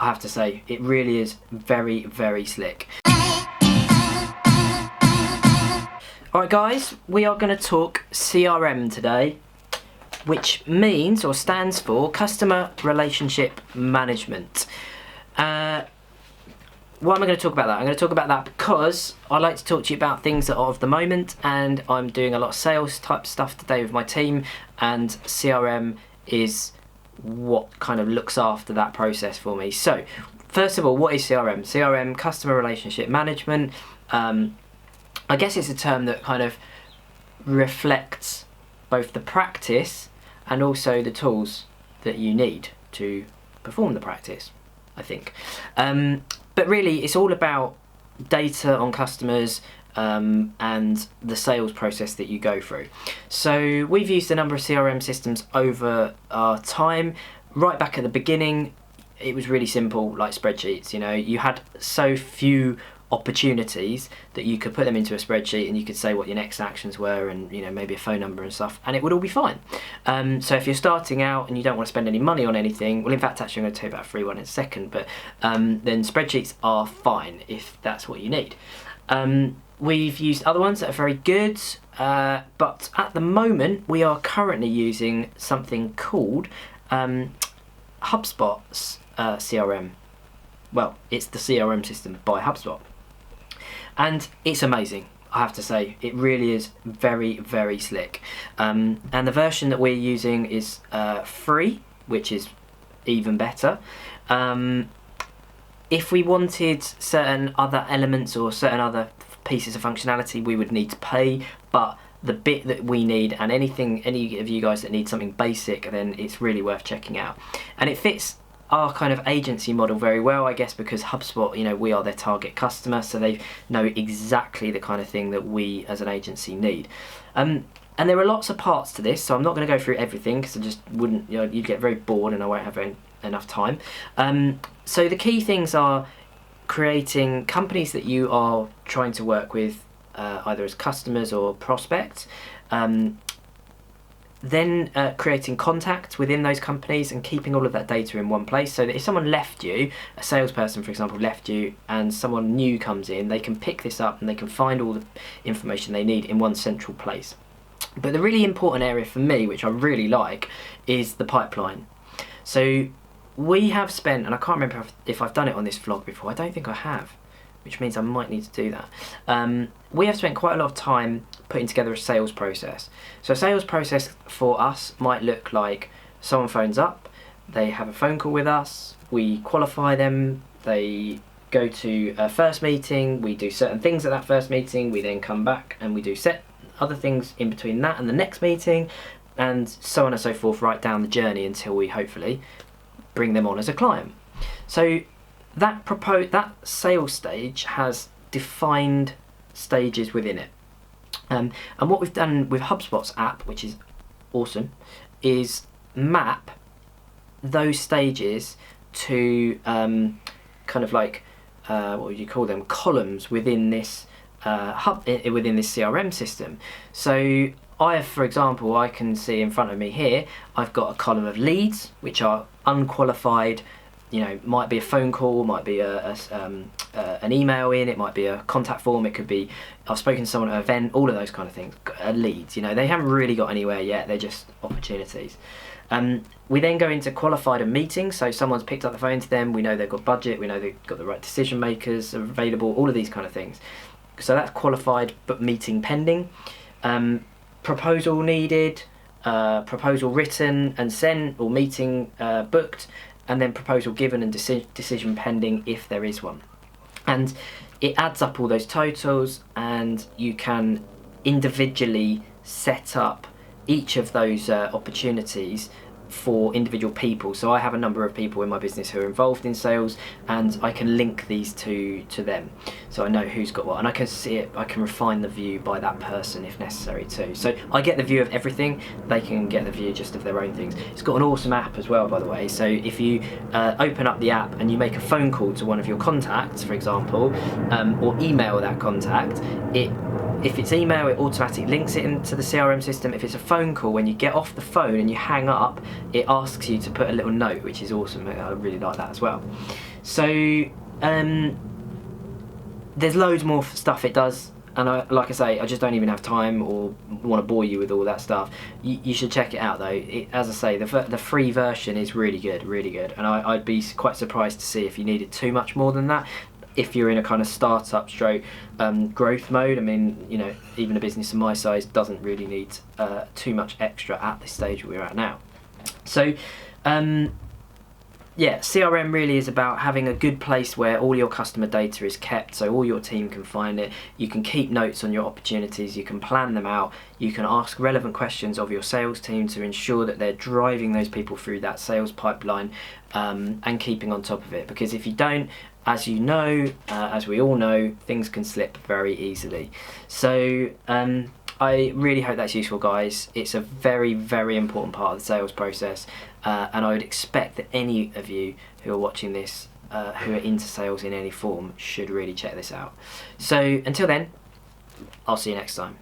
I have to say, it really is very, very slick. Alright guys, we are going to talk CRM today, which means, or stands for, Customer Relationship Management. Why am I going to talk about that? I'm going to talk about that because I like to talk to you about things that are of the moment, and I'm doing a lot of sales type stuff today with my team, and CRM is what kind of looks after that process for me. So, first of all, what is CRM? CRM, Customer Relationship Management. I guess it's a term that kind of reflects both the practice and also the tools that you need to perform the practice, I think. But really, it's all about data on customers and the sales process that you go through. So we've used a number of CRM systems over our time. Right back at the beginning, it was really simple, like spreadsheets. You know, you had so few opportunities that you could put them into a spreadsheet and you could say what your next actions were and, you know, maybe a phone number and stuff, and it would all be fine. So if you're starting out and you don't want to spend any money on anything, well, in fact, actually I'm going to tell you about a free one in a second, but then spreadsheets are fine if that's what you need. We've used other ones that are very good, but at the moment we are currently using something called HubSpot's CRM. Well, it's the CRM system by HubSpot. And it's amazing, I have to say. It really is very, very slick. And the version that we're using is free, which is even better. If we wanted certain other elements or certain other pieces of functionality, we would need to pay, but the bit that we need, and any of you guys that need something basic, then it's really worth checking out. And it fits our kind of agency model very well, I guess, because HubSpot, you know, we are their target customer, so they know exactly the kind of thing that we as an agency need. And there are lots of parts to this, so I'm not going to go through everything because I just wouldn't, you know, you'd get very bored and I won't have enough time. So the key things are creating companies that you are trying to work with, either as customers or prospects. Then creating contact within those companies and keeping all of that data in one place, so that if someone left you, a salesperson for example left you, and someone new comes in, they can pick this up and they can find all the information they need in one central place. But the really important area for me, which I really like, is the pipeline. So we have spent, and I can't remember if I've done it on this vlog before, I don't think I have, which means I might need to do that. We have spent quite a lot of time putting together a sales process. So a sales process for us might look like someone phones up, they have a phone call with us, we qualify them, they go to a first meeting, we do certain things at that first meeting, we then come back and we do set other things in between that and the next meeting, and so on and so forth, right down the journey until we hopefully bring them on as a client. So that sales stage has defined stages within it. And what we've done with HubSpot's app, which is awesome, is map those stages to kind of like, what would you call them, columns within this within this CRM system. So for example, I can see in front of me here, I've got a column of leads, which are unqualified. You know, might be a phone call, might be an email in, it might be a contact form, it could be I've spoken to someone at an event, all of those kind of things. Leads, you know, they haven't really got anywhere yet, they're just opportunities. We then go into qualified and meetings, so someone's picked up the phone to them, we know they've got budget, we know they've got the right decision makers available, all of these kind of things. So that's qualified but meeting pending. Proposal needed, proposal written and sent, or meeting booked, and then proposal given and decision pending if there is one. And it adds up all those totals, and you can individually set up each of those opportunities for individual people. So I have a number of people in my business who are involved in sales, and I can link these to them, so I know who's got what, and I can see it, I can refine the view by that person if necessary too. So I get the view of everything, they can get the view just of their own things. It's got an awesome app as well, by the way, so if you open up the app and you make a phone call to one of your contacts, for example, or email that contact, if it's email, it automatically links it into the CRM system. If it's a phone call, when you get off the phone and you hang up, it asks you to put a little note, which is awesome. I really like that as well. So there's loads more stuff it does, and like I say, I just don't even have time or want to bore you with all that stuff. You should check it out though. As I say, the free version is really good, and I'd be quite surprised to see if you needed too much more than that. If you're in a kind of startup stroke growth mode, I mean, you know, even a business of my size doesn't really need too much extra at this stage we're at now. So yeah, CRM really is about having a good place where all your customer data is kept, so all your team can find it. You can keep notes on your opportunities, you can plan them out, you can ask relevant questions of your sales team to ensure that they're driving those people through that sales pipeline, and keeping on top of it. Because if you don't, as you know, as we all know, things can slip very easily. So I really hope that's useful, guys. It's a very, very important part of the sales process, and I would expect that any of you who are watching this, who are into sales in any form, should really check this out. So until then, I'll see you next time.